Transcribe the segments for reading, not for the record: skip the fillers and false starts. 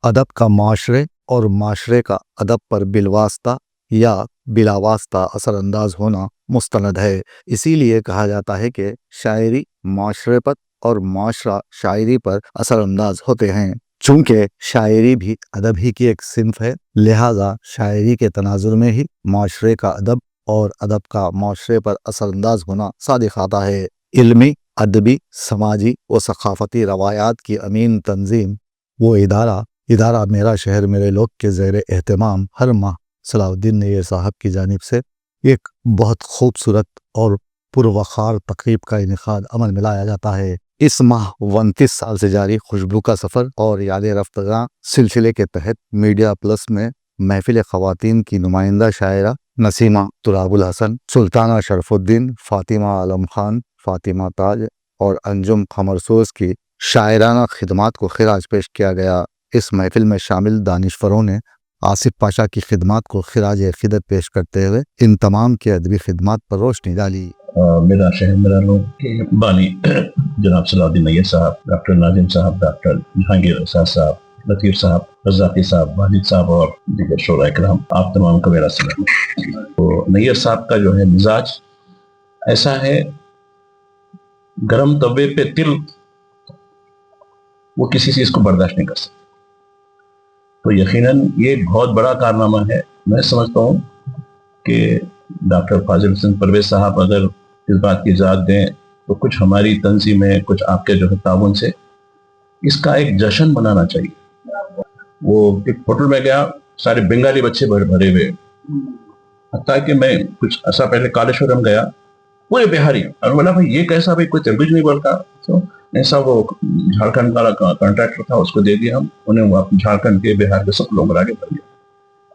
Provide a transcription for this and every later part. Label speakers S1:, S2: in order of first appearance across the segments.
S1: अदब का माशरे और माशरे का अदब पर बिलवास्ता या बिलावास्ता असरअंदाज होना मुस्तनद है। इसीलिए कहा जाता है कि शायरी माशरे पर और माशरा शायरी पर असरअंदाज होते हैं। चूंकि शायरी भी अदब ही की एक सिंफ है, लिहाजा शायरी के तनाजुर में ही माशरे का अदब और अदब का माशरे पर असरअंदाज होना सादिक आता है। इल्मी, अदबी, समाजी व सकाफती रवायात की अमीन तंजीम वो इदारा मेरा शहर मेरे लोग के ज़ेर एहतमाम हर माह सलाउद्दीन नैयर साहब की जानिब से एक बहुत खूबसूरत और पुरवखार तक़रीब का इनेकाद अमल में लाया जाता है। इस माह 29 साल से जारी खुशबू का सफ़र और याद रफ्तगा सिलसिले के तहत मीडिया प्लस में महफिल ख़वातीन की नुमाइंदा शायरा नसीमा तुराबुल हसन, सुल्ताना शरफुद्दीन, फ़ातिमा आलम खान, फ़ातिमा ताज और अंजुम खमरसोज की शायराना खिदमात को खिराज पेश किया गया। इस महफिल में शामिल दानिशवरों ने आसिफ पाशा की खिदमात को खिराज अक़ीदत पेश करते हुए इन तमाम की अदबी खिदमात पर रोशनी डाली।
S2: मेरा शहर मेरा लोग के बानी जनाब सलाउद्दीन नैयर साहब, डॉक्टर नाजिम साहब, डॉक्टर जहांगीर एहसास साहब, लतीफ़ साहब, रज़ाकी साहब, वाजिद साहब और दीगर शोरा इकराम, आप तमाम को मेरा सलाम। तो नैयर साहब का जो है मिजाज ऐसा है, गरम तवे पे तिल वो किसी चीज़ को बर्दाश्त नहीं कर सकते। तो यकीनन ये एक बहुत बड़ा कारनामा है। मैं समझता हूँ कि डॉक्टर फाजिल हसन परवेज साहब अगर इस बात की इजाज़त दें तो कुछ हमारी तंजीमें, कुछ आपके जो है ताउन से इसका एक जश्न मनाना चाहिए। वो एक होटल में गया, सारे बंगाली बच्चे भरे हुए, हत्ता कि मैं कुछ ऐसा पहले कालेश्वरम गया, पूरे बिहारी, और बोला भाई ये कैसा, भाई कोई तेलुगु नहीं बोलता। तो ऐसा वो झारखंड वाला कॉन्ट्रैक्टर था, उसको दे दिया हम, उन्हें वो झारखंड के, बिहार के सब लोग आगे बढ़ गए।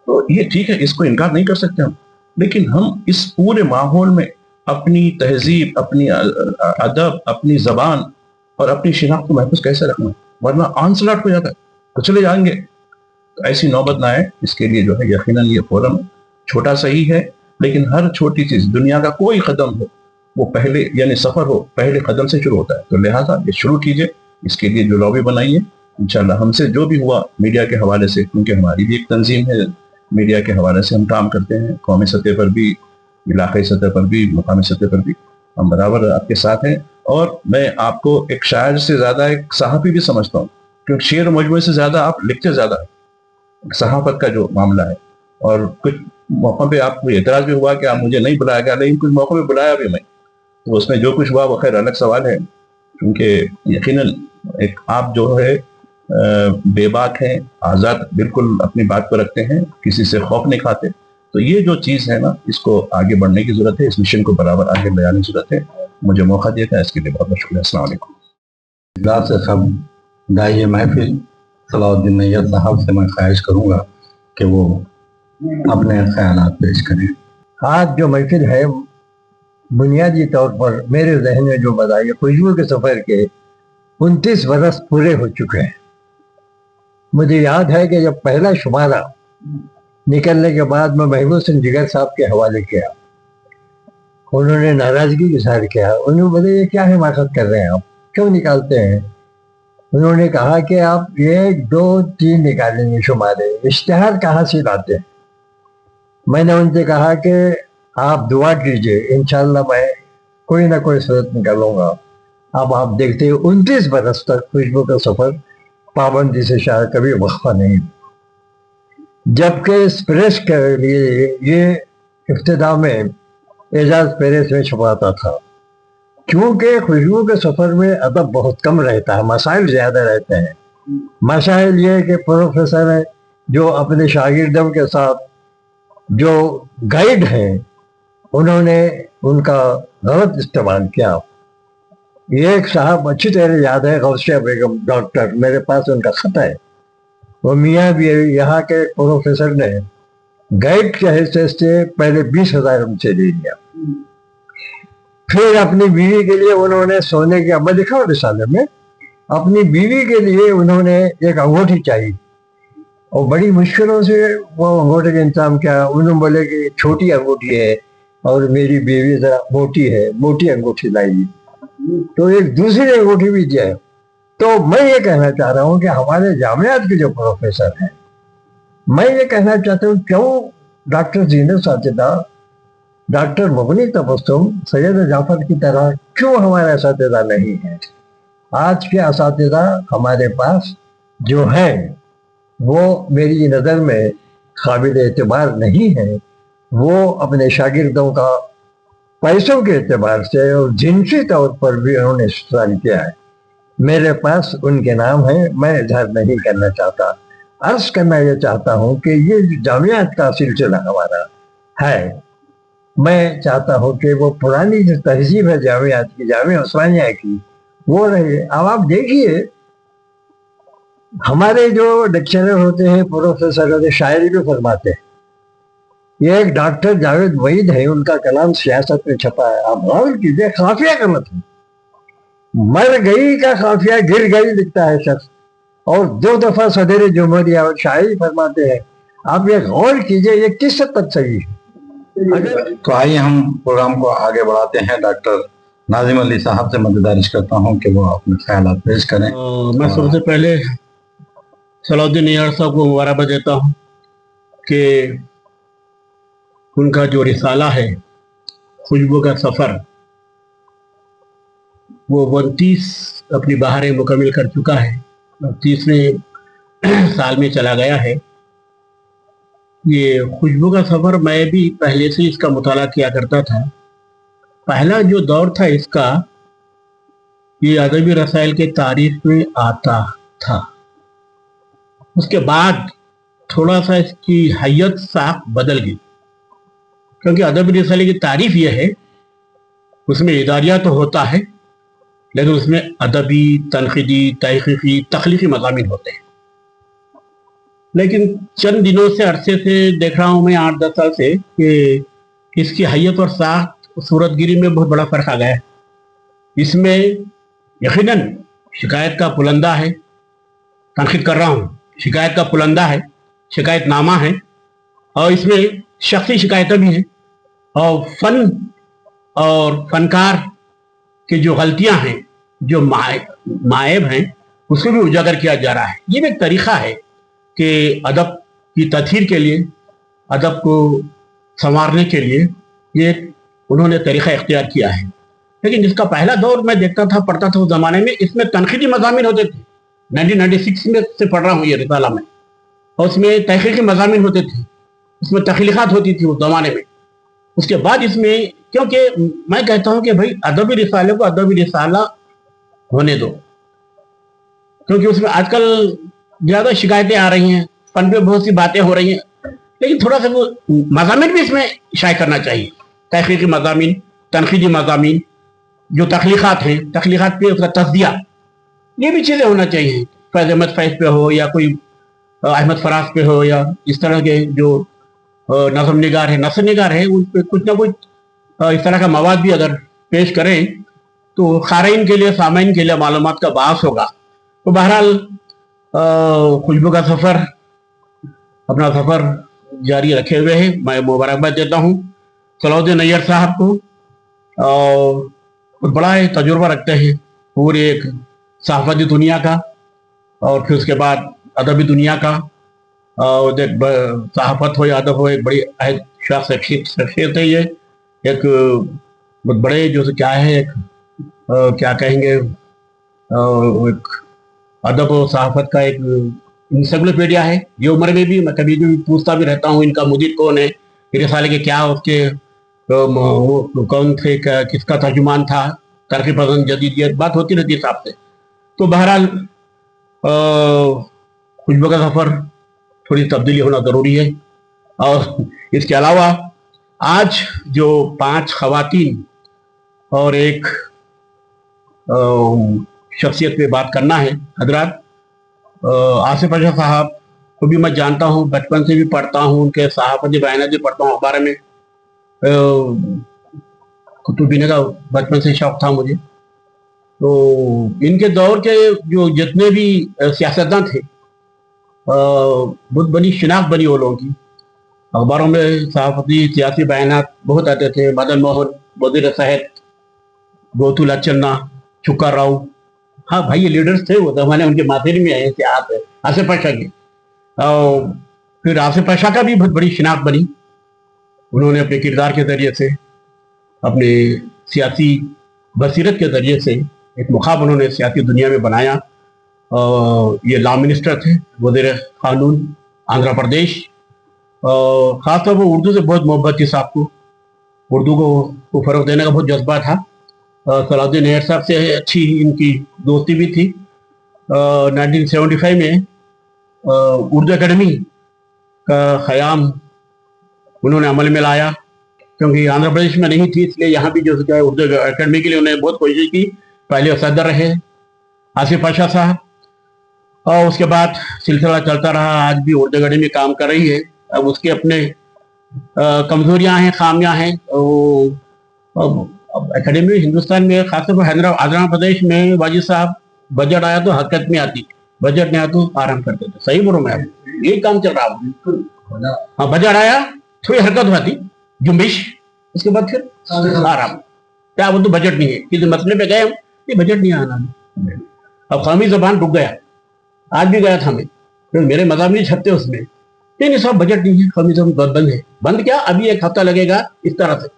S2: तो ये ठीक है, इसको इनकार नहीं कर सकते हम, लेकिन हम इस पूरे माहौल में अपनी तहजीब, अपनी अदब, अपनी जबान और अपनी शिनाख्त को महफूज कैसे रखना, वरना आंसलाट हो जाता है तो चले जाएंगे। तो ऐसी नौबत ना आए, इसके लिए जो है यकीनन ये फोरम छोटा सही है, लेकिन हर छोटी चीज, दुनिया का कोई कदम हो वो पहले, यानी सफर हो, पहले कदम से शुरू होता है। तो लिहाजा ये शुरू कीजिए, इसके लिए जो लॉबी बनाइए, इंशाल्लाह हमसे जो भी हुआ मीडिया के हवाले से, क्योंकि हमारी भी एक तंजीम है, मीडिया के हवाले से हम काम करते हैं, कौमी सतह पर भी, इलाकाई सतह पर भी, मुकामी सतह पर भी हम बराबर आपके साथ हैं। और मैं आपको एक शायर से ज़्यादा एक सहाफ़ी भी समझता हूँ, क्योंकि शेर मजमूए से ज़्यादा आप लिखते ज़्यादा है, सहाफ़त का जो मामला है। और कुछ मौक़ों पे आपको एतराज़ भी हुआ कि आप मुझे नहीं बुलाया गया, लेकिन कुछ मौक़ों पे बुलाया भी मैं, तो उसमें जो कुछ हुआ वो खैर अलग सवाल है, क्योंकि यकीनन एक आप जो है बेबाक हैं, आज़ाद बिल्कुल अपनी बात पर रखते हैं, किसी से खौफ नहीं खाते। तो ये जो चीज़ है ना, इसको आगे बढ़ने की ज़रूरत है, इस मिशन को बराबर आगे ले जाने की ज़रूरत है। मुझे मौका दिया था, इसके लिए बहुत बहुत शुक्रिया। अस्सलाम वालेकुम।
S3: से सब दाई महफिल सलाउद्दीन नैयर साहब से मैं ख्वाहिश करूँगा कि वो अपने ख्यालात पेश करें।
S4: आज जो महफिल है, बुनियादी तौर पर मेरे जहन में जो बताइए, खुशबू के सफ़र के 29 बरस पूरे हो चुके हैं। मुझे याद है कि जब पहला शुमारा निकलने के बाद मैं महबूब सिंह जिगर साहब के हवाले किया, उन्होंने नाराज़गी का इज़हार किया। उन्होंने बोले ये क्या हिमाकत कर रहे हैं आप, क्यों निकालते हैं? उन्होंने कहा कि आप 1, 2, 3 निकालेंगे शुमारे, इश्तिहार कहाँ से लाते हैं? मैंने उनसे कहा कि आप दुआ कीजिए, इंशाल्लाह मैं कोई ना कोई सूरत निकालूंगा। अब आप देखते हैं 29 बरस तक खुशबू का सफ़र पाबंदी से शायद कभी वक्फा नहीं। जबकि इस प्रेस के लिए ये इब्तिदा में एजाज प्रेस में छपाता था, क्योंकि खुशबू के सफ़र में अदब बहुत कम रहता है, मसाइल ज़्यादा रहते हैं। मसाइल ये कि प्रोफेसर हैं जो अपने शागिर्दों के साथ जो गाइड हैं, उन्होंने उनका गलत इस्तेमाल किया। ये एक साहब अच्छी तरह याद है, गौसिया बेगम डॉक्टर, मेरे पास उनका खत है। वो मियाँ भी यहाँ के प्रोफेसर ने गाइड के हैसियत से पहले 20,000 हमसे ले लिया। फिर अपनी बीवी के लिए उन्होंने सोने के, अब लिखा रिसाले में, अपनी बीवी के लिए उन्होंने एक अंगूठी चाहिए और बड़ी मुश्किलों से वो अंगूठी का इंतजाम किया। उन्होंने बोले कि छोटी अंगूठी है और मेरी बीवी ज़रा मोटी है, मोटी अंगूठी लाइए। तो एक दूसरी अंगूठी भी दिया है। तो मैं ये कहना चाह रहा हूँ कि हमारे जामियात के जो प्रोफेसर हैं, मैं ये कहना चाहता हूँ क्यों डॉक्टर जीनत साजिदा, डॉक्टर मुगनी तबस्सुम, सैयद जाफर की तरह क्यों हमारे असातिज़ा नहीं है। आज के असातिज़ा हमारे पास जो हैं वो मेरी नज़र में काबिल एतबार नहीं है। वो अपने शागिर्दों का पैसों के एतबार से और जिनसी तौर पर भी उन्होंने इस्तेमाल किया है। मेरे पास उनके नाम हैं, मैं इजहार नहीं करना चाहता। अर्ज करना ये चाहता हूँ कि ये जामियात का सिलसिला हमारा है, मैं चाहता हूँ कि वो पुरानी जो तहजीब है जामियात की, जामिया उस्मानिया की, वो रहे। अब आप देखिए हमारे जो लेक्चरर होते हैं, प्रोफेसर होते, शायरी भी फरमाते हैं। ये एक डॉक्टर जावेद वहीद है, उनका कलाम सियासत में छपा है, आप गौर कीजिए, काफिया गलत है। मर गई का काफिया गिर गई लिखता है शख्स, और 2 दफा सदर जमहूरिया और शायरी फरमाते हैं। आप ये गौर कीजिए ये किस हद तक सही है।
S3: तो आइए हम प्रोग्राम को आगे बढ़ाते हैं। डॉक्टर नाजिम अली साहब से मैं गुजारिश करता हूं कि वो अपने ख्यालात पेश करें।
S5: मैं सबसे पहले सलाउद्दीन नैयर साहब को मुबारकबाद देता हूँ कि उनका जो रिसाला है खुशबू का सफ़र, वो 29 अपनी बहारें मुकम्मल कर चुका है, 30वें साल में चला गया है। ये खुशबू का सफ़र मैं भी पहले से इसका मुताला किया करता था। पहला जो दौर था इसका, ये अदबी रसाइल के तारीफ में आता था। उसके बाद थोड़ा सा इसकी हैयत साख बदल गई, क्योंकि अदबी रसाइल की तारीफ यह है, उसमें इदारिया तो होता है लेकिन उसमें अदबी, तनकीदी, तहकीकी, तख्लीकी मज़ामीन होते हैं। लेकिन चंद दिनों से, अरसे से देख रहा हूँ मैं, 8-10 साल से, कि इसकी हैयत और साख्त, सूरतगिरी में बहुत बड़ा फ़र्क आ गया है। इसमें यकीनन शिकायत का पुलंदा है, तनकीद कर रहा हूँ, शिकायत का पुलंदा है, शिकायतनामा है, और इसमें शख्सी शिकायतें भी हैं, और फ़न और फ़नकार की जो गलतियां हैं, जो मायब हैं, उसको भी उजागर किया जा रहा है। ये भी एक तरीक़ा है कि अदब की तथहीर के लिए, अदब को संवारने के लिए ये उन्होंने तरीक़ा इख्तियार किया है। लेकिन जिसका पहला दौर मैं देखता था, पढ़ता था उस ज़माने में, इसमें तनकीदी मज़ामीन होते थे। 1996 में से पढ़ रहा हूँ ये रिसाला में, और उसमें तहकीकी मज़ामीन होते थे, उसमें तख्लीक़ात होती थी उस ज़माने में। उसके बाद इसमें, क्योंकि मैं कहता हूं कि भाई अदबी रिसाले को अदबी रिसाला होने दो, क्योंकि उसमें आजकल ज़्यादा शिकायतें आ रही हैं, फन पे बहुत सी बातें हो रही हैं, लेकिन थोड़ा सा वो मज़ामीन भी इसमें शाये करना चाहिए। तहकीकी मज़ामीन, तनकीदी मज़ामीन, जो तख्लीक़ात हैं, तख्लीक़ात पे उसका तस्दिया, ये भी चीज़ें होना चाहिए। फैज़ अहमद फैज़ पे हो, या कोई अहमद फराज पे हो, या इस तरह के जो नज़म निगार है, नसर निगार है, उन पर कुछ ना कुछ इस तरह का मवाद भी अगर पेश करें तो क़ारीन के लिए, सामीन के लिए मालूमात का बास होगा। तो बहरहाल खुशबू का सफ़र, अपना सफ़र जारी रखे हुए है। मैं मुबारकबाद देता हूँ सलाउद्दीन नैयर साहब को, और बहुत बड़ा है, तजुर्बा रखते हैं पूरे एक सहाफ़ती दुनिया का, और फिर उसके बाद अदबी दुनिया का, और सहाफ़त हो या अदब हो, एक बड़ी अहद शख्सियत है ये। एक बहुत बड़े जो क्या है, एक क्या कहेंगे, एक अदब और सहाफ़त का एक इंसाइक्लोपीडिया है। ये उम्र में भी मैं कभी भी पूछता भी रहता हूँ इनका मुदीर कौन है, मेरे साले के क्या, उसके कौन थे, किसका तर्जुमान था, तरक्की पसंद जदीदियत, बात होती रहती है साहब से। तो बहरहाल खुशबू का सफ़र थोड़ी तब्दीली होना ज़रूरी है। और इसके अलावा आज जो 5 ख़वातीन और एक शख्सियत पे बात करना है हजरात, आसिफ अशरफ साहब को भी मैं जानता हूँ, बचपन से भी पढ़ता हूँ, उनके सहाफ़ती बयानात भी पढ़ता हूँ अखबार में। कुतुब पीने का बचपन से शौक़ था मुझे। तो इनके दौर के जो जितने भी सियासतदान थे, बहुत बड़ी शिनाख्त बनी वो लोगों की। अखबारों में सहाफ़ती सियासी बयानात बहुत आते थे। मदन मोहन, वज़ीर सेहत, गोतुल अचन्ना, चुक्का राव, हाँ भाई, ये लीडर्स थे वो जमाने, उनके माथेरी में आए थे आसिफ पाशा के। और फिर आसिफ पाशा का भी बहुत बड़ी शिनाख्त बनी। उन्होंने अपने किरदार के जरिए से, अपने सियासी बसीरत के जरिए से एक मुखाब उन्होंने सियासी दुनिया में बनाया। ये लॉ मिनिस्टर थे, वज़ीर कानून आंध्र प्रदेश। खासतौर पर उर्दू से बहुत मोहब्बत थी साहब को, उर्दू को फ़रोग देने का बहुत जज्बा था। सलाउद्दीन नैयर साहब से अच्छी इनकी दोस्ती भी थी। 1975 में उर्दू एकेडमी का क़याम उन्होंने अमल में लाया, क्योंकि आंध्र प्रदेश में नहीं थी, इसलिए यहाँ भी जो है उर्दू एकेडमी के लिए उन्होंने बहुत कोशिश की। पहले सदर रहे आसिफ पाशा साहब, और उसके बाद सिलसिला चलता रहा। आज भी उर्दू एकेडमी काम कर रही है। अब उसके अपने कमजोरियां हैं, खामियां हैं। अब एकेडमी हिंदुस्तान में, खासतौर पर आंध्र प्रदेश में, वाजिद साहब बजट आया तो हरकत में आती, बजट नहीं आया तो आराम करते थे। सही बोलो मैं, यही काम चल रहा है। हाँ, बजट आया थोड़ी हरकत होती, जुम्बिश, उसके बाद फिर आराम। क्या वो तो बजट नहीं है, किसी मसले पे गए हम, ये बजट नहीं आना। अब कौमी जबान रुक गया, आज भी गया था मैं, तो मेरे मज़ाब नहीं छपते उसमें, नहीं सब बजट नहीं है, कौमी जबान बंद है। बंद क्या, अभी एक हफ्ता लगेगा इस तरह से।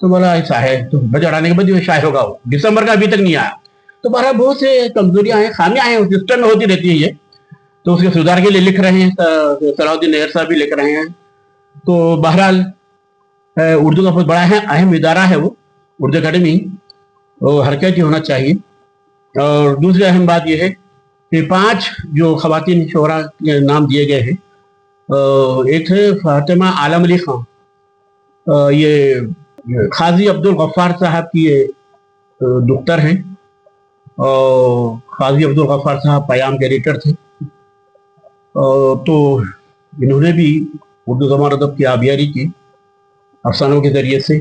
S5: तो बोला ऐसा है, तो बजट आने के बाद जो शायद होगा, वो दिसंबर का अभी तक नहीं आया। तो बहरहाल बहुत से कमजोरियां हैं, खामियां हैं, उस सिस्टम में होती रहती है ये। तो उसके सुधार के लिए लिख रहे हैं, सलाउद्दीन नैयर साहब भी लिख रहे हैं। तो बहरहाल उर्दू का बहुत बड़ा है, अहम इदारा है वो उर्दू अकेडमी, वो हरकत होना चाहिए। और दूसरी अहम बात यह है कि 5 जो खवातीन शोरा के नाम दिए गए हैं, एक है फातिमा आलम अली खान, ये खाजी अब्दुल गफ्फार साहब की ये दुख्तर हैं, और खाजी अब्दुल गफ्फार साहब पयाम के एडिटर थे। तो इन्होंने भी उर्दू ज़बान अदब की आबियारी की अफसानों के ज़रिए से,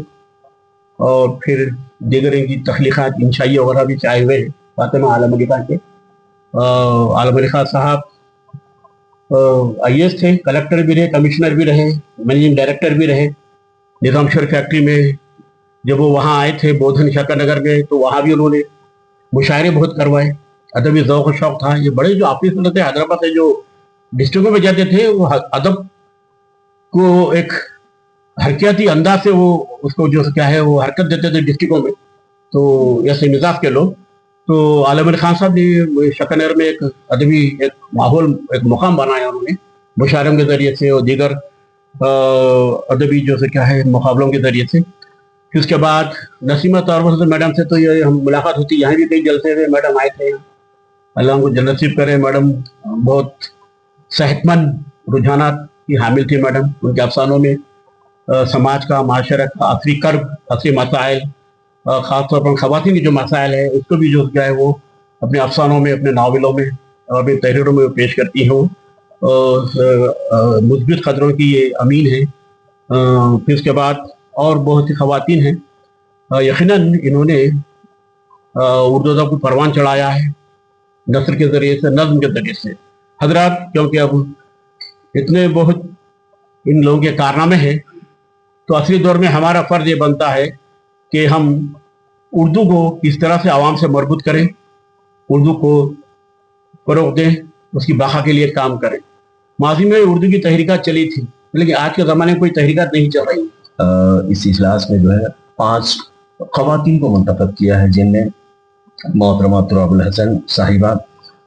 S5: और फिर दीगर इनकी तख्लीक़ात इंशाई वगैरह भी चाहे हुए हैं फातिमा आलम अली खान के। आलम अली खान साहब IAS थे, कलेक्टर भी रहे, कमिश्नर भी रहे, मैनेजिंग डायरेक्टर भी रहे निज़ामशर फैक्ट्री में। जब वो वहाँ आए थे, बोधन शक्कर नगर गए, तो वहाँ भी उन्होंने मुशायरे बहुत करवाए, अदबी ज़ौक़ शौक़ था। ये बड़े जो ऑफिस थे हैदराबाद से, जो डिस्ट्रिक्टों में जाते थे, वो अदब को एक हरकती अंदाज से वो उसको जो क्या है वो हरकत देते थे डिस्ट्रिक्टों में। तो ऐसे मिजाज के लोग, तो आलम अली खान साहब ने शक्कर में एक अदबी एक माहौल, एक मुकाम बनाया उन्होंने मुशायरों के ज़रिए से और दीगर अदबी जो से क्या है मुकाबलों के ज़रिए से। फिर उसके बाद नसीमा तौर मैडम से तो ये हम मुलाकात होती, यहाँ भी कई जलसे हुए, मैडम आए थे, अल्लाह उनको जन्नत नसीब करे। मैडम बहुत सेहतमंद रुझानात की हामिल थी मैडम। उनके अफसानों में समाज का, माशरत का असली कर्ब, असली मसाइल, ख़ासतौर पर ख़वातीन की जो मसाइल है उसको भी जो क्या है वो अपने अफसानों में, अपने नावलों में और अपनी तहरीरों में पेश करती हैं। मुस्बित क़दरों की ये अमीन है। फिर उसके बाद और बहुत सी ख़वातीन हैं, यकीनन इन्होंने उर्दू अदब को परवान चढ़ाया है, नस्र के ज़रिए से, नज़्म के ज़रिए से। हजरात, क्योंकि अब इतने बहुत इन लोगों के कारनामे हैं, तो असली दौर में हमारा फ़र्ज़ ये बनता है कि हम उर्दू को किस तरह से आवाम से मरबूत करें, उर्दू को फ़रोग़ दें, उसकी बक़ा के लिए काम करें। माज़ी में उर्दू की तहरीकात चली थी, लेकिन आज के ज़माने में कोई तहरीकात नहीं चल रही।
S2: इस इजलास में जो है 5 ख़वातीन को मुंतखब किया है, जिनमें मोहतरमा तुराबुल हसन साहिबा,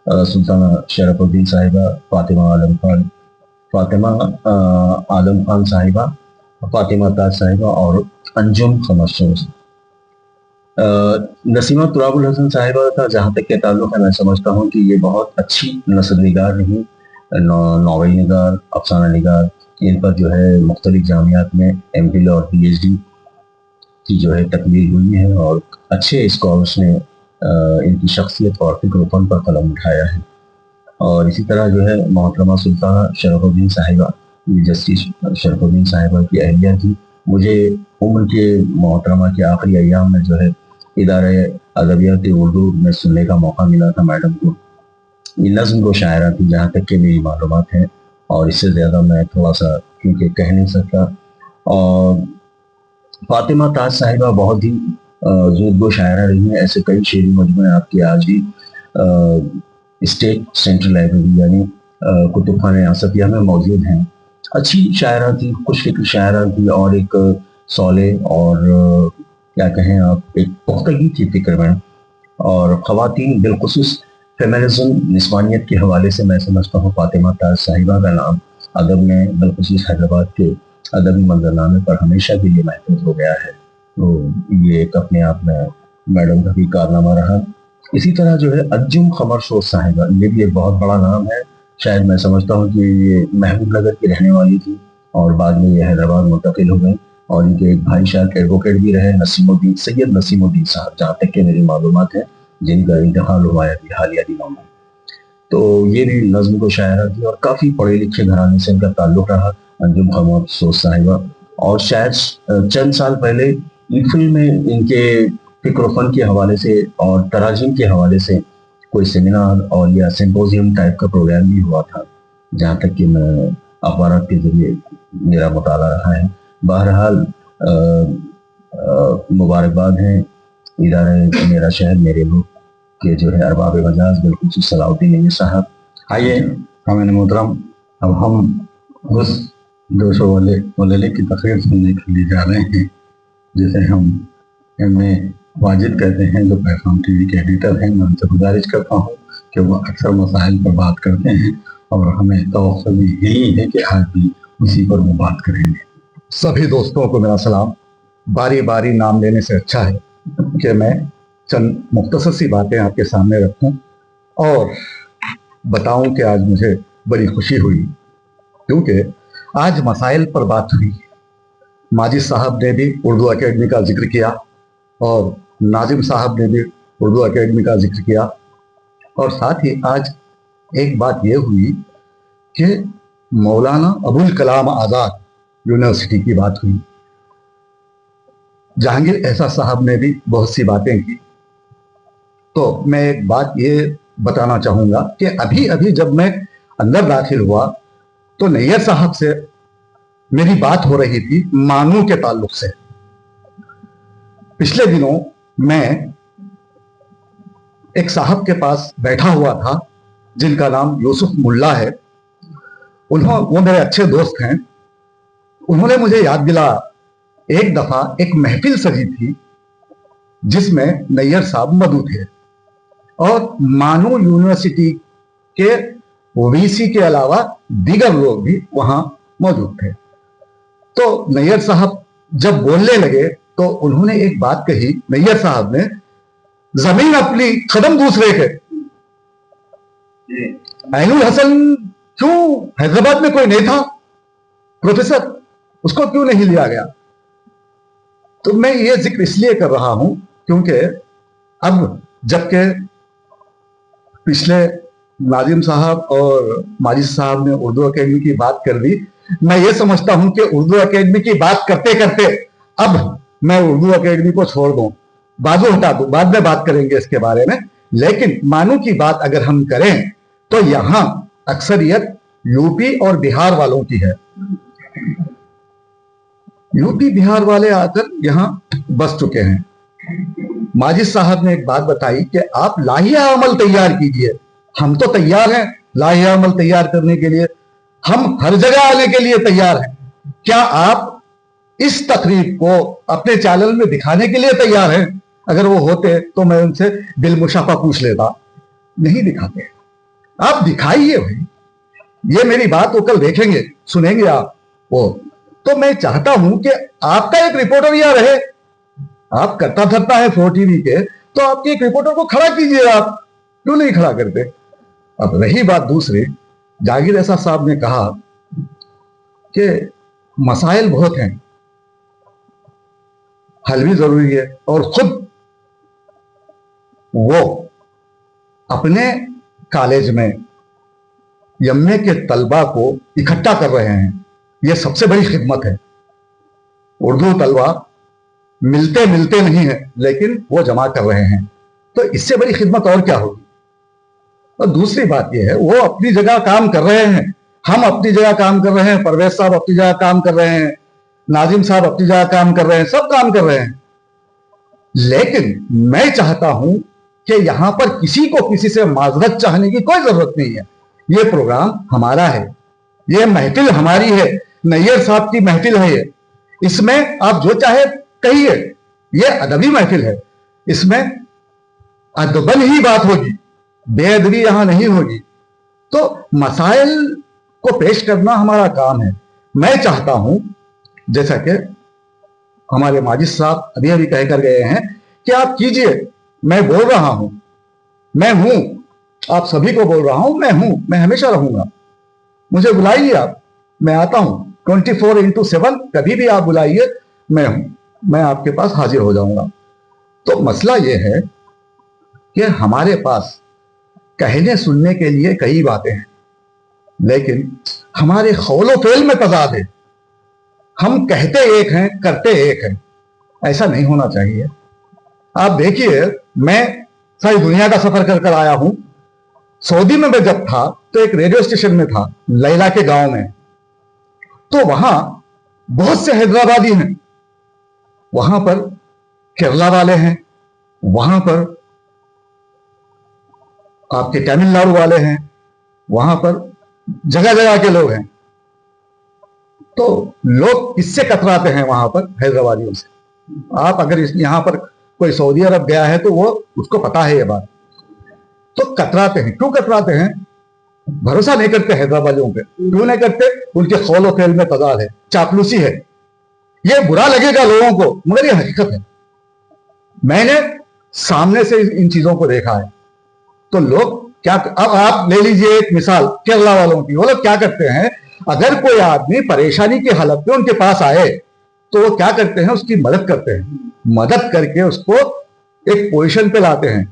S2: सुल्ताना शरफुद्दीन साहिबा, फातिमा आलम खान साहिबा, फातिमा ताज साहिबा और अंजुम खमशोस। नसीमा तुराबुल हसन साहिबा का जहाँ तक के ताल्लुक़ है, मैं समझता हूँ कि ये बहुत अच्छी नस्र निगार रही, नावल निगार, अफसाना निगार। इन पर जो है मुख्तलिफ जामियात में MPhil और PhD की जो है तकमील हुई है, और अच्छे स्कॉलर्स ने इनकी शख्सियत और फ़िक्र फन पर कलम उठाया है। और इसी तरह जो है मोहतरमा सुल्ताना शरफुद्दीन साहिबा, जस्टिस शरफुद्दीन साहिबा की अहलिया थी। मुझे उम्र के मोहतरमा के आखिरी अय्याम में जो है इदारे अदबियात उर्दू में सुनने का मौका मिला था मैडम को। ये नज़्म को शायरा थी, जहाँ तक कि मेरी मालूमात है, और इससे ज़्यादा मैं थोड़ा सा क्योंकि कह नहीं सकता। और फातिमा ताज साहिबा बहुत ही ज़ूदगो शायरा रही हैं। ऐसे कई शेरी मजमूए आपके आज भी اسٹیٹ سینٹرل لائبریری یعنی کتب خانہ آصفیہ میں موجود ہیں. اچھی شاعرہ تھی, خوش فکر شاعرہ تھی, اور ایک صالح اور کیا کہیں آپ ایک پختگی تھی فکر میں. اور خواتین بالخصوص فیمنزم نسوانیت کے حوالے سے میں سمجھتا ہوں فاطمہ تاج صاحبہ کا نام ادب میں بالخصوص حیدرآباد کے ادبی منظرنامے پر ہمیشہ کے لیے محفوظ ہو گیا ہے. تو یہ ایک اپنے آپ میں میڈم کا بھی کارنامہ رہا. اسی طرح جو ہے انجم قمر سوز صاحبہ, یہ بھی ایک بہت بڑا نام ہے. شاید میں سمجھتا ہوں کہ یہ محبوب نگر کی رہنے والی تھی اور بعد میں یہ حیدرآباد منتقل ہو گئی. اور ان کے ایک بھائی شاید ایڈوکیٹ بھی رہے, نسیم الدین, سید نسیم الدین صاحب, جہاں تک کہ میری معلومات ہے, جن کا انتقال ہوا ہے ابھی حالیہ دنوں میں. تو یہ بھی نظم کو شاعرہ تھی اور کافی پڑھے لکھے گھرانے سے ان کا تعلق رہا, انجم قمر سوز صاحبہ. اور شاید چند سال پہلے ایفل میں ان کے فکر و فن کے حوالے سے اور تراجم کے حوالے سے کوئی سیمینار اور یا سمپوزیم ٹائپ کا پروگرام بھی ہوا تھا, جہاں تک کہ میں اخبارات کے ذریعے میرا مطالعہ رہا ہے. بہرحال مبارکباد ہیں ادارہ میرا شہر میرے ملک کے جو ہے ارباب مجاز بالخصوص صلاح الدین نیر صاحب.
S3: آئیے حامد محترم, اب ہم اس 200 والے کی تقریر سننے کے لیے جا رہے ہیں, جسے ہم ایم.اے. واجد کہتے ہیں, جو پیغام ٹی وی کے ایڈیٹر ہیں. میں ان سے گزارش کرتا ہوں کہ وہ اکثر مسائل پر بات کرتے ہیں اور ہمیں توقع بھی یہی ہے کہ آج بھی اسی پر وہ بات کریں گے.
S1: سبھی دوستوں کو میرا سلام. باری باری نام لینے سے اچھا ہے کہ میں چند مختصر سی باتیں آپ کے سامنے رکھوں اور بتاؤں کہ آج مجھے بڑی خوشی ہوئی, کیونکہ آج مسائل پر بات ہوئی. ماجد صاحب نے بھی اردو اکیڈمی کا ذکر کیا اور ناظم صاحب نے بھی اردو اکیڈمی کا ذکر کیا, اور ساتھ ہی آج ایک بات یہ ہوئی کہ مولانا ابوالکلام آزاد یونیورسٹی کی بات ہوئی. جہانگیر احساس صاحب نے بھی بہت سی باتیں کی. تو میں ایک بات یہ بتانا چاہوں گا کہ ابھی جب میں اندر داخل ہوا تو نیر صاحب سے میری بات ہو رہی تھی مانو کے تعلق سے. پچھلے دنوں میں ایک صاحب کے پاس بیٹھا ہوا تھا جن کا نام یوسف ملا ہے. وہ میرے اچھے دوست ہیں. انہوں نے مجھے یاد دلایا ایک دفعہ ایک محفل سجی تھی جس میں نیر صاحب مدعو تھے اور مانو یونیورسٹی کے وی سی کے علاوہ دیگر لوگ بھی وہاں موجود تھے. تو نیر صاحب جب بولنے لگے تو انہوں نے ایک بات کہی. نیر صاحب نے, زمین اپنی قدم دوسرے کے. عین الحسن کیوں حیدرآباد میں کوئی نہیں تھا پروفیسر, اس کو کیوں نہیں لیا گیا؟ تو میں یہ ذکر اس لیے کر رہا ہوں کیونکہ اب جبکہ پچھلے ناظم صاحب اور ماجد صاحب نے اردو اکیڈمی کی بات کر دی, میں یہ سمجھتا ہوں کہ اردو اکیڈمی کی بات کرتے کرتے اب میں اردو اکیڈمی کو چھوڑ دوں, بازو ہٹا دوں, بعد میں بات کریں گے اس کے بارے میں. لیکن مانو کی بات اگر ہم کریں تو یہاں اکثریت یو پی اور بہار والوں کی ہے. یو پی بہار والے آ کر یہاں بس چکے ہیں. ماجد صاحب نے ایک بات بتائی کہ آپ لاہیہ عمل تیار کیجئے. ہم تو تیار ہیں لاہیہ عمل تیار کرنے کے لیے, ہم ہر جگہ آنے کے لیے تیار ہیں. کیا آپ اس تقریب کو اپنے چینل میں دکھانے کے لیے تیار ہیں؟ اگر وہ ہوتے تو میں ان سے بالمشافہ پوچھ لیتا. نہیں دکھاتے, آپ دکھائیے بھائی. یہ میری بات وہ کل دیکھیں گے, سنیں گے آپ وہ. تو میں چاہتا ہوں کہ آپ کا ایک رپورٹر یہاں رہے. آپ کرتا دھرتا ہے 4 ٹی وی کے, تو آپ کے ایک رپورٹر کو کھڑا کیجئے. آپ کیوں نہیں کھڑا کرتے؟ اب رہی بات دوسری, جہانگیر احساس صاحب نے کہا کہ مسائل بہت ہیں, حل بھی ضروری ہے, اور خود وہ اپنے کالج میں ایم اے کے طلبہ کو اکٹھا کر رہے ہیں. یہ سب سے بڑی خدمت ہے. اردو طلبہ ملتے نہیں ہیں لیکن وہ جمع کر رہے ہیں, تو اس سے بڑی خدمت اور کیا ہوگی. اور دوسری بات یہ ہے, وہ اپنی جگہ کام کر رہے ہیں, ہم اپنی جگہ کام کر رہے ہیں, پرویز صاحب اپنی جگہ کام کر رہے ہیں, ناظم صاحب اپنی جگہ کام کر رہے ہیں, سب کام کر رہے ہیں. لیکن میں چاہتا ہوں کہ یہاں پر کسی کو کسی سے معذرت چاہنے کی کوئی ضرورت نہیں ہے. یہ پروگرام ہمارا ہے, یہ محفل ہماری ہے, نیئر صاحب کی محفل ہے یہ. اس میں آپ جو چاہے کہیے, یہ ادبی محفل ہے, اس میں ادبن ہی بات ہوگی, بے ادبی یہاں نہیں ہوگی. تو مسائل کو پیش کرنا ہمارا کام ہے. میں چاہتا ہوں جیسا کہ ہمارے ماجد صاحب ابھی ابھی کہہ کر گئے ہیں کہ آپ کیجئے, میں بول رہا ہوں, میں ہوں, آپ سبھی کو بول رہا ہوں, میں ہوں, میں ہمیشہ رہوں گا. مجھے بلائیے آپ, میں آتا ہوں 24x7, کبھی بھی آپ بلائیے, میں ہوں, میں آپ کے پاس حاضر ہو جاؤں گا. تو مسئلہ یہ ہے کہ ہمارے پاس کہنے سننے کے لیے کئی باتیں ہیں, لیکن ہمارے قول و فعل میں تضاد ہے. ہم کہتے ایک ہیں, کرتے ایک ہیں. ایسا نہیں ہونا چاہیے. آپ دیکھیے, میں ساری دنیا کا سفر کر کر آیا ہوں. سعودی میں جب تھا تو ایک ریڈیو اسٹیشن میں تھا, لیلا کے گاؤں میں. تو وہاں بہت سے حیدرآبادی ہیں, وہاں پر کیرلا والے ہیں, وہاں پر آپ کے تمل ناڈو والے ہیں, وہاں پر جگہ جگہ کے لوگ ہیں. تو لوگ کس سے کتراتے ہیں وہاں پر؟ حیدرآبادیوں سے. آپ اگر یہاں پر کوئی سعودی عرب گیا ہے تو وہ اس کو پتا ہے یہ بات. تو کتراتے ہیں. کیوں کتراتے ہیں؟ بھروسہ نہیں کرتے حیدرآبادیوں پہ. کیوں نہیں کرتے؟ ان کے قول و فعل میں تضاد ہے, چاپلوسی ہے. یہ برا لگے گا لوگوں کو, مگر یہ حقیقت ہے. میں نے سامنے سے ان چیزوں کو دیکھا ہے. تو لوگ کیا, اب آپ لے لیجئے ایک مثال کیرلا والوں کی. وہ لوگ کیا کرتے ہیں, اگر کوئی آدمی پریشانی کی حالت میں ان کے پاس آئے تو وہ کیا کرتے ہیں, اس کی مدد کرتے ہیں. مدد کر کے اس کو ایک پوزیشن پہ لاتے ہیں.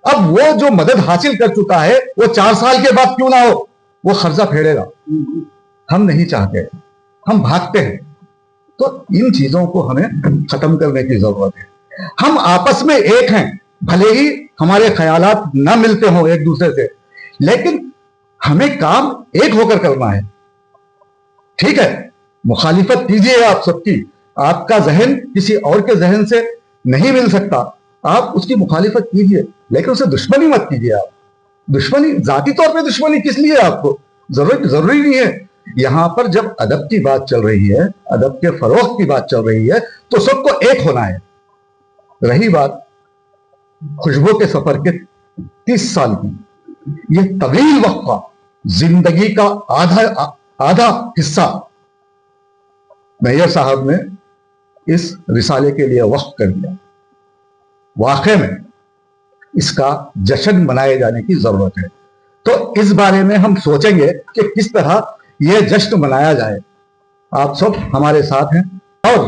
S1: اب وہ جو مدد حاصل کر چکا ہے وہ 4 سال کے بعد کیوں نہ ہو, وہ قرضہ پھیڑے گا. ہم نہیں چاہتے, ہم بھاگتے ہیں. تو ان چیزوں کو ہمیں ختم کرنے کی ضرورت ہے. ہم آپس میں ایک ہیں, بھلے ہی ہمارے خیالات نہ ملتے ہوں ایک دوسرے سے, لیکن ہمیں کام ایک ہو کر کرنا ہے. ٹھیک ہے, مخالفت کیجئے آپ سب کی. آپ کا ذہن کسی اور کے ذہن سے نہیں مل سکتا, آپ اس کی مخالفت کیجئے, لیکن اسے دشمنی مت کیجئے. آپ دشمنی, ذاتی طور پہ دشمنی کس لیے آپ کو؟ ضروری نہیں ہے. یہاں پر جب ادب کی بات چل رہی ہے, ادب کے فروغ کی بات چل رہی ہے, تو سب کو ایک ہونا ہے. رہی بات خوشبو کے سفر کے 30 سال کی, یہ طویل وقفہ, زندگی کا آدھا حصہ میئر صاحب نے اس رسالے کے لیے وقف کر دیا. واقع میں اس کا جشن منائے جانے کی ضرورت ہے. تو اس بارے میں ہم سوچیں گے کہ کس طرح یہ جشن منایا جائے. آپ سب ہمارے ساتھ ہیں. اور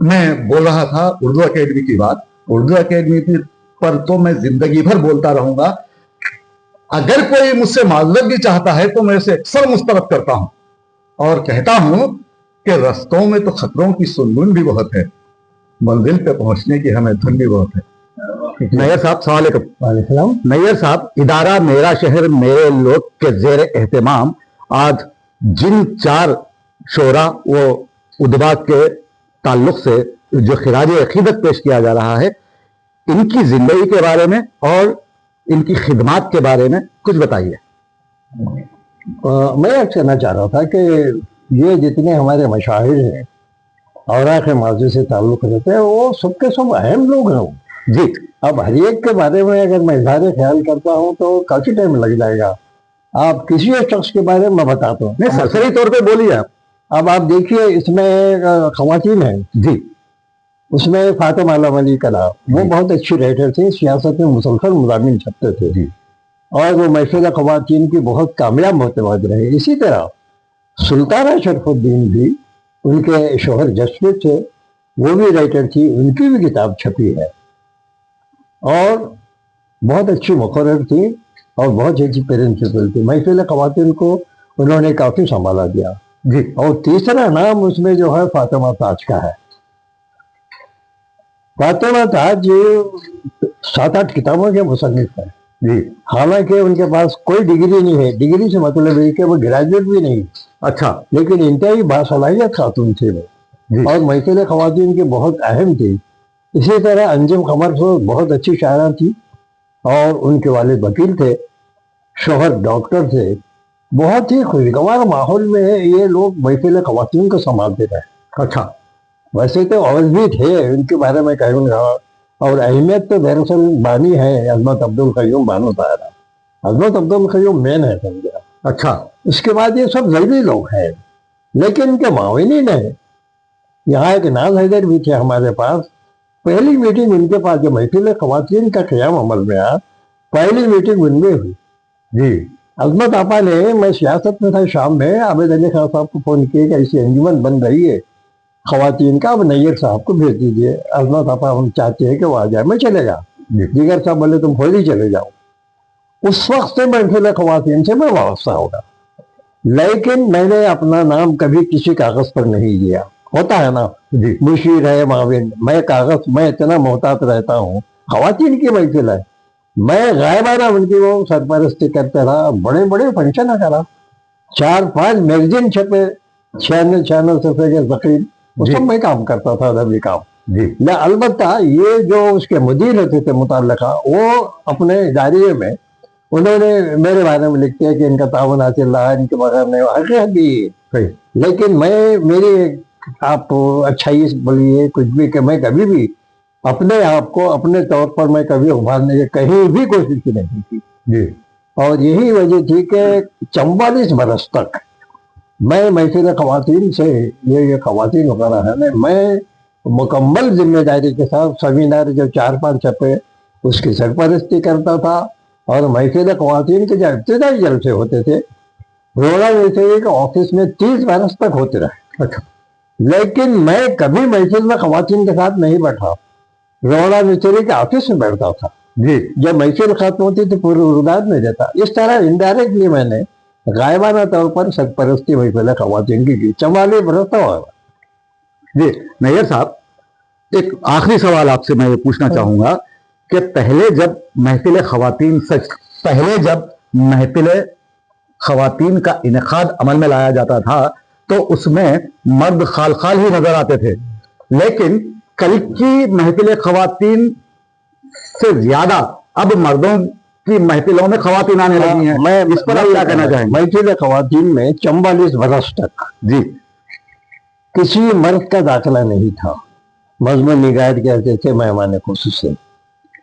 S1: میں بول رہا تھا اردو اکیڈمی کی بات. اردو اکیڈمی پر تو میں زندگی بھر بولتا رہوں گا. اگر کوئی مجھ سے معذرت بھی چاہتا ہے تو میں اسے اکثر مسترد کرتا ہوں اور کہتا ہوں کہ رستوں میں تو خطروں کی سنگن بھی بہت ہے, منزل پہ پہنچنے کی ہمیں دھن بھی بہت ہے. نیئر صاحب السلام علیکم.
S4: وعلیکم السلام.
S1: نیئر صاحب, ادارہ میرا شہر میرے لوگ کے زیر اہتمام آج جن 4 شعرا و ادبا کے تعلق سے جو خراج عقیدت پیش کیا جا رہا ہے, ان کی زندگی کے بارے میں اور ان کی خدمات کے بارے میں کچھ بتائیے.
S4: میں یہ کہنا چاہ رہا تھا کہ یہ جتنے ہمارے مشاہیر ہیں, اوراق ماضی سے تعلق رہتے ہیں, وہ سب کے سب اہم لوگ ہیں.
S1: جی.
S4: اب ہر ایک کے بارے میں اگر میں اظہار خیال کرتا ہوں تو کافی ٹائم لگ جائے گا. آپ کسی ایک شخص کے بارے میں بتاتا ہوں.
S1: نہیں, سرسری طور پہ بولیے آپ.
S4: اب آپ دیکھیے, اس میں خواتین ہیں.
S1: جی.
S4: اس میں فاطمہ علام علی کلام, وہ بہت اچھی رائٹر تھے, سیاست میں مسلسل مضامین چھپتے تھے.
S1: جی.
S4: اور وہ محفل خواتین کی بہت کامیاب محتواج رہے. اسی طرح سلطانہ شرف الدین بھی, ان کے شوہر جسپریت تھے, وہ بھی رائٹر تھی, ان کی بھی کتاب چھپی ہے. اور بہت اچھی مقرر تھی اور بہت اچھی پرنسپل تھی. محفل خواتین کو انہوں نے کافی سنبھالا دیا.
S1: جی.
S4: اور تیسرا نام اس میں جو ہے فاطمہ تاج کا ہے. فاطمہ تاج 7-8 کتابوں کے مصنف ہیں.
S1: جی.
S4: حالانکہ ان کے پاس کوئی ڈگری نہیں ہے. ڈگری سے مطلب ہے کہ وہ گریجویٹ بھی نہیں.
S1: اچھا.
S4: لیکن انتہائی باصلاحیت خاتون تھے وہ.
S1: جی.
S4: اور محفل خواتین کی بہت اہم تھی. اسی طرح انجم قمر بہت اچھی شاعرہ تھی. और उनके वालिद वकील थे, शोहर डॉक्टर थे। बहुत ही खुशगवार माहौल में ये लोग महफिल ख़वातीन को संभालते रहे। अच्छा, वैसे तो और भी थे, उनके बारे में कहूँगा। और अहमियत तो दरअसल बानी है अजमत अब्दुल क़य्यूम बानो तारा। अजमत अब्दुल क़य्यूम मेन है, समझा। अच्छा, उसके बाद ये सब जल्दी लोग हैं, लेकिन इनके माविनी ने, यहाँ एक नाज हैदर भी थे हमारे पास। पहली मीटिंग उनके पास जो महफिल ख़वातीन का क़याम अमल में आया, पहली मीटिंग उनमें हुई जी। अजमत आपा ने, मैं सियासत में था शाम में, आबिद अली खान साहब को फ़ोन किया कि ऐसी अंजुमन बन रही है ख़वातीन का, अब नैयर साहब को भेज दीजिए। अजमत आपा हम चाहते हैं कि वो आ जाए। मैं चलेगा। जिगर साहब बोले तुम खुद ही चले जाओ। उस वक्त से महफिल ख़वातीन से मैं वाबस्ता होगा, लेकिन मैंने अपना नाम कभी किसी कागज पर नहीं दिया। होता है ना जी, मुशीर है, माविन, मैं कागज, मैं इतना मोहतात रहता हूँ। ख़वातीन की महफिल है, मैं गायबाना उनकी वो सरपरस्ती करते रहा। बड़े बड़े फंक्शन करा, 4-5 मैगजीन छपे, 96 सफ़े के ज़कीर, वो सब मैं काम करता था, अदबी काम जी। न अलबत्ता ये जो उसके मुदीर होते थे मुतल्लिका, वो अपने इदारे में उन्होंने मेरे बारे में लिखते हैं कि इनका तावन हासिल रहा, इनके बगैर नहीं, हकीकत भी है। लेकिन मैं, मेरी आप अच्छाई बोलिए कुछ भी, कि मैं कभी भी अपने आप को अपने तौर पर मैं कभी उभारने की कहीं भी कोशिश नहीं की जी। और यही वजह थी कि 44 बरस तक मैं महफिल ख़वातीन से, ये ख़वातीन वगैरह है ना, मैं मुकम्मल जिम्मेदारी के साथ सेमिनार जो 4-5 छपे उसकी सरपरस्ती करता था। और महफिल ख़वातीन के जो इब्तिदाई जलसे होते थे, रोड़ा जैसे के ऑफिस में 30 बरस तक होते रहे। अच्छा, लेकिन मैं कभी महफिल में ख़वातीन के साथ नहीं बैठा, रोड़ा मिस्त्री के ऑफिस में बैठता था जी। जब महफिल खत्म होती तो पूरे रुदाद में देता। इस तरह इनडायरेक्टली मैंने गायबाना तौर पर सरपरस्ती महफिल ख़वातीन की 44 बरस तक
S1: जी। नैयर साहब, एक आखिरी सवाल आपसे मैं ये पूछना चाहूंगा कि पहले जब महफिल ख़वातीन का इनेकाद अमल में लाया जाता था तो उसमें मर्द खाल खाल ही नजर आते थे, लेकिन कल की महफिल ख़वातीन से ज्यादा अब मर्दों की महफिलों में ख़वातीन आने लगी हैं।
S4: मैं
S1: इस पर आप क्या कहना चाहेंगे?
S4: महफिल ख़वातीन में 44 बरस तक
S1: जी
S4: किसी मर्द का दाखिला नहीं था। मजमून निगाह कहते थे, मेहमान खुसूसी।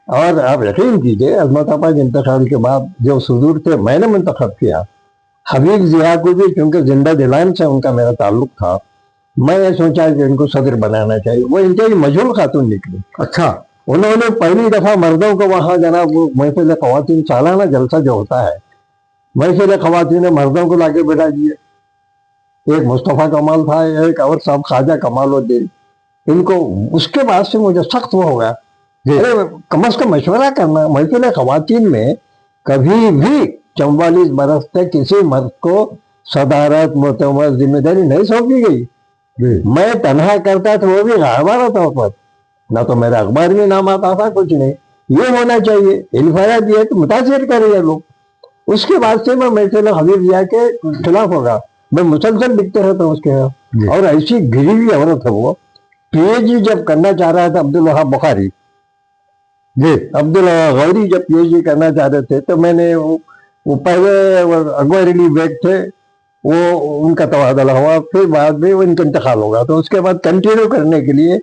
S4: और आप यकीन कीजिए, अजमत आपा के इंतकाल के बाद जो सुदूर थे मैंने मुंतखब किया। हबीब ज़िया को भी, क्योंकि जिंदा दिलान से उनका मेरा ताल्लुक था, मैं ये सोचा कि इनको सदर बनाना चाहिए। वो इंतहाई मजहूल खातून निकली। अच्छा, उन्होंने पहली दफ़ा मर्दों को वहाँ जनाब महफिल ख़वातीन सालाना जलसा जो होता है, महफिल ख़वातीन ने मर्दों को लाके बैठा दिए। एक मुस्तफ़ा कमाल था, एक और साहब ख्वाजा कमालुद्दीन, इनको। उसके बाद से मुझे सख्त वो हो गया, अरे कम से कम मशवरा करना। महफिल ख़वातीन में कभी भी 44 बरस तक किसी मर्द को सदारत, मोतबर, जिम्मेदारी नहीं सौंपी गई। मैं तनहा करता था, वो भी गायबाना तौर पर, ना तो मेरा अखबार में नाम आता था, कुछ नहीं। ये होना चाहिए, इल्फाया दिए तो मुतासिर करेंगे लोग। उसके बाद से मैं महफिल हबीब ज़िया के खिलाफ होगा, मैं मुसलसल लिखते रहता हूँ उसके यहाँ। और ऐसी गिरी हुई औरत है वो। पीएचडी जब करना चाह रहा था अब्दुल वहाब बुखारी जी, अब्दुल गौरी जब पीएचडी करना चाह रहे थे, तो मैंने वो पहले अगवा रिलीफ बैग थे, वो उनका तबादला हुआ, फिर बाद में वो इनका इंतकाल होगा। तो उसके बाद कंटिन्यू करने के लिए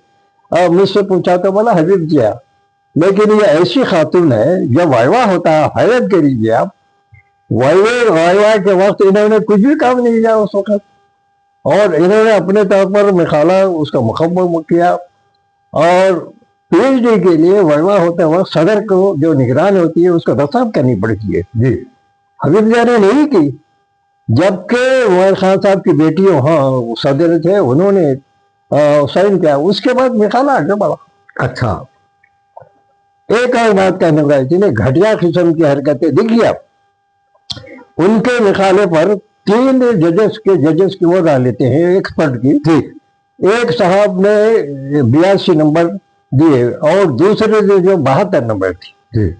S4: मुझसे पूछा तो बोला हबीब ज़िया। लेकिन ये ऐसी खातून है, जब वाइवा होता है, हैरत करिए आप, वाइवा के वक्त इन्होंने कुछ भी काम नहीं किया उस वक्त। और इन्होंने अपने तौर पर मिखाला उसका मुकम्मल किया। और पीएचडी के लिए वाइवा होते वक्त सदर को जो निगरान होती है उसको दस्ताब करनी पड़ती है जी। हबीब ज़िया ने नहीं की, जबकि उमर खान साहब की बेटी वहाँ सदर थे, उन्होंने साइन किया। उसके बाद मिखाला आगे बढ़ा। अच्छा, एक और बात कहने का, जिन्हें घटिया किस्म की हरकतें दिख गया, उनके मिखाले पर 3 जजेस की वो डाल लेते हैं, एक्सपर्ट की। ठीक, एक साहब ने 82 नंबर दिए और दूसरे ने जो 72 नंबर थी।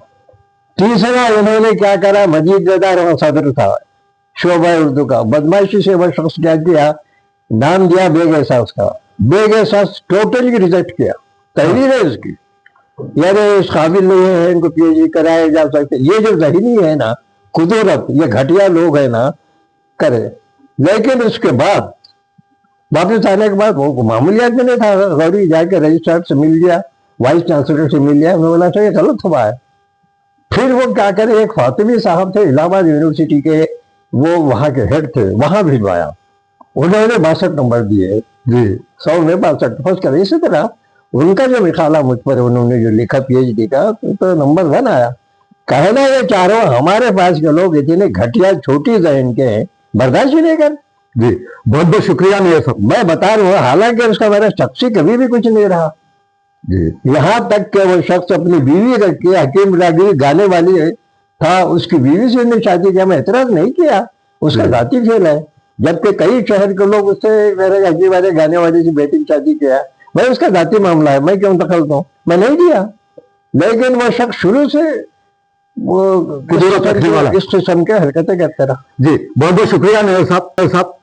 S4: तीसरा उन्होंने क्या करा, मजीद जदार वहाँ सदर था शोबा उर्दू का, बदमाशी से वह शख्स क्या किया, नाम दिया बेग एहसास का। बेग एहसास टोटली रिजेक्ट किया, तहरीर है उसकी। यार ये इस काबिल नहीं है, इनको पीएचडी कराया जा सकते, ये जो ज़हनी है ना कुदरत, ये घटिया लोग है ना करे। लेकिन उसके बाद वापस आने के बाद वो मामूली आदमी नहीं था, गौरी जाके रजिस्ट्रार से मिल गया, वाइस चांसलर से मिल गया, उन्होंने बोला था ये गलत हुआ है। फिर वो क्या करे, एक फातिमी साहब थे इलाहाबाद यूनिवर्सिटी के, वो वहां के हेड थे, वहां भिजवाया, उन्होंने 62 नंबर दिए जी, 100 में 62 फर्स्ट कर। इसी तरह उनका जो मिसाला मुझ पर उन्होंने जो लिखा पीएचडी का, तो नंबर 1 आया। कहना ये चारों हमारे पास के लोग इतने घटिया छोटी जहन के हैं, बर्दाश्त ही नहीं कर।
S3: जी, बहुत बहुत शुक्रिया मेरे साहब।
S4: मैं बता रहा हूँ, हालांकि उसका मेरा शख्सी कभी भी कुछ नहीं रहा,
S3: जी
S4: यहाँ तक कि वो शख्स अपनी बीवी के हकीम रागी गाने वाली था, उसकी बीवी से उसने शादी किया, मैं एतराज नहीं किया, उसका जाती फेल है। जबकि कई शहर के लोग उससे मेरे हकीम वाले गाने वाले से बेटी की शादी किया, भाई उसका जाती मामला है, मैं क्यों दखल दूं, मैं नहीं दिया। लेकिन वो शख्स शुरू से वो
S3: कुदरत रखने वाला
S4: इस किस्म के हरकतें करते रहा।
S3: जी, बहुत बहुत शुक्रिया मेरे साहब।